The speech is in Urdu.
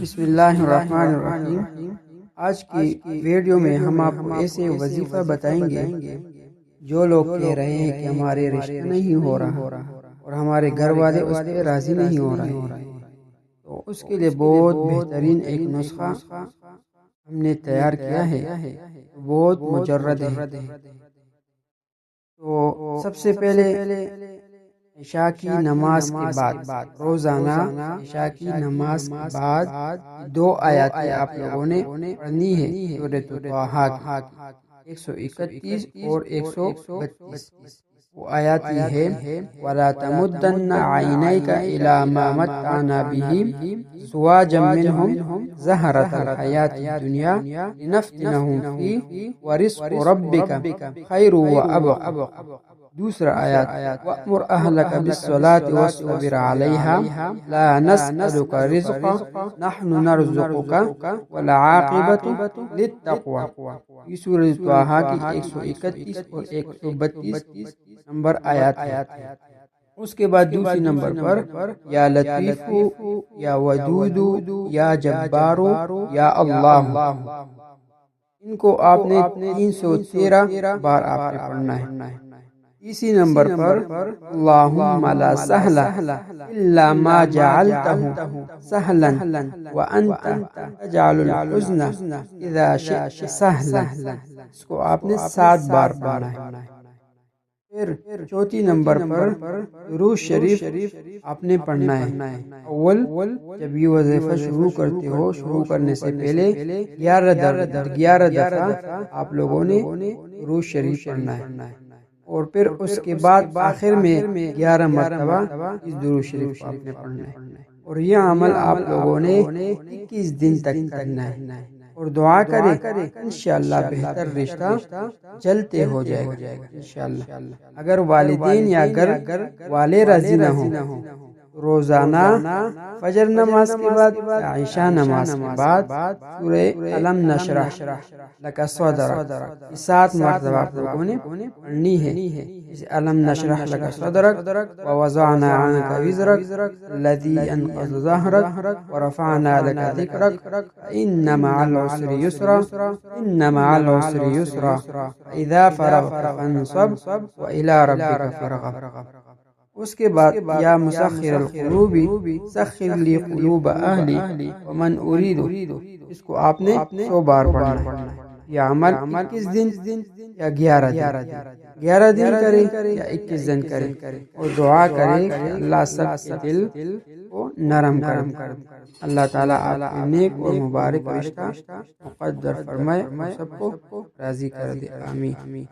بسم اللہ الرحمن الرحیم۔ آج کی ویڈیو میں ہم آپ کو ایسے وظیفہ بتائیں گے جو لوگ کہہ رہے ہیں کہ ہمارے رشتہ نہیں ہو رہا اور ہمارے گھر والے اس پہ راضی نہیں ہو رہے، تو اس کے لیے بہت بہترین ایک نسخہ ہم نے تیار کیا ہے، بہت مجرد ہے۔ تو سب سے پہلے عشاء کی نماز کے بعد، روزانہ عشاء کی نماز کے بعد 2 آیاتیں آپ لوگوں نے پڑھنی ہے، سورۃ طٰہٰ کی 131 اور 132۔ وہ آیات یہ ہے: وَلَا تَمُدَّنَّ عَيْنَيْكَ إِلَىٰ مَا مَتَّعْنَا بِهِ أَزْوَاجًا مِّنْهُمْ زَهْرَةَ الْحَيَاةِ الدُّنْيَا لِنَفْتِنَهُمْ فِيهِ وَرِزْقُ رَبِّكَ خَيْرٌ وَأَبْقَىٰ۔ دوسرا آیات: وَأْمُرْ أَهْلَكَ بِالصَّلَاةِ وَاصْطَبِرْ عَلَيْهَا لَا نَسْأَلُكَ رِزْقًا نَحْنُ نَرْزُقُكَ وَالْعَاقِبَةُ لِلتَّقْوَىٰ۔ یہ سورۃ طٰہٰ کی 131 اور 132 نمبر آیات ہے۔ اس کے بعد دوسری نمبر پر یا لطیفو یا ودودو یا جبارو یا اللہ، ان کو آپ نے 313 بار آپ نے پڑھنا ہے۔ تیسری نمبر پر اللہم لا سہل الا ما جعلتہ سہلا وانت تجعل الحزن اذا شئت سہلا، اس کو آپ نے 7 بار پڑھنا ہے۔ پھر چوتھی نمبر پر درود شریف آپ نے پڑھنا ہے۔ اول جب یہ وظیفہ شروع کرتے ہو، شروع کرنے سے پہلے 11 دفعہ آپ لوگوں نے درود شریف پڑھنا ہے، اور پھر اس کے بعد آخر میں 11 مرتبہ اس درود شریف کو آپ نے پڑھنا ہے، اور یہ عمل آپ لوگوں نے 21 دن تک کرنا ہے، اور دعا کریں انشاءاللہ بہتر رشتہ جلتے ہو جائے گا انشاءاللہ۔ اگر والدین یا گھر والے راضی نہ ہوں، روزانہ فجر نماز کے بعد یا عشاء نماز کے بعد سورہ الم نشرح لک صدرک 7 مرتبہ آپ لوگوں نے پڑھنی ہے۔ الم نشرح لک صدرک ووضعنا عنک وزرک الذی انقض ظہرک ورفعنا لک ذکرک ان مع العسر یسرا ان مع العسر یسرا اذا فرغت فانصب والى ربک فارغب۔ اس کے بعد یا مسخر القلوب سخر لی قلوب اہلی ومن ارید، اس کو آپ نے 100 بار پڑھنا ہے۔ یہ عمل 21 دن یا 11 دن کریں یا 21 دن کریں، اور دعا کریں کہ اللہ سب کے دل کو نرم کر دے۔ اللہ تعالیٰ آپ کے نیک اور مبارک رشتہ مقدر فرمائے اور سب کو راضی کر دے، آمین۔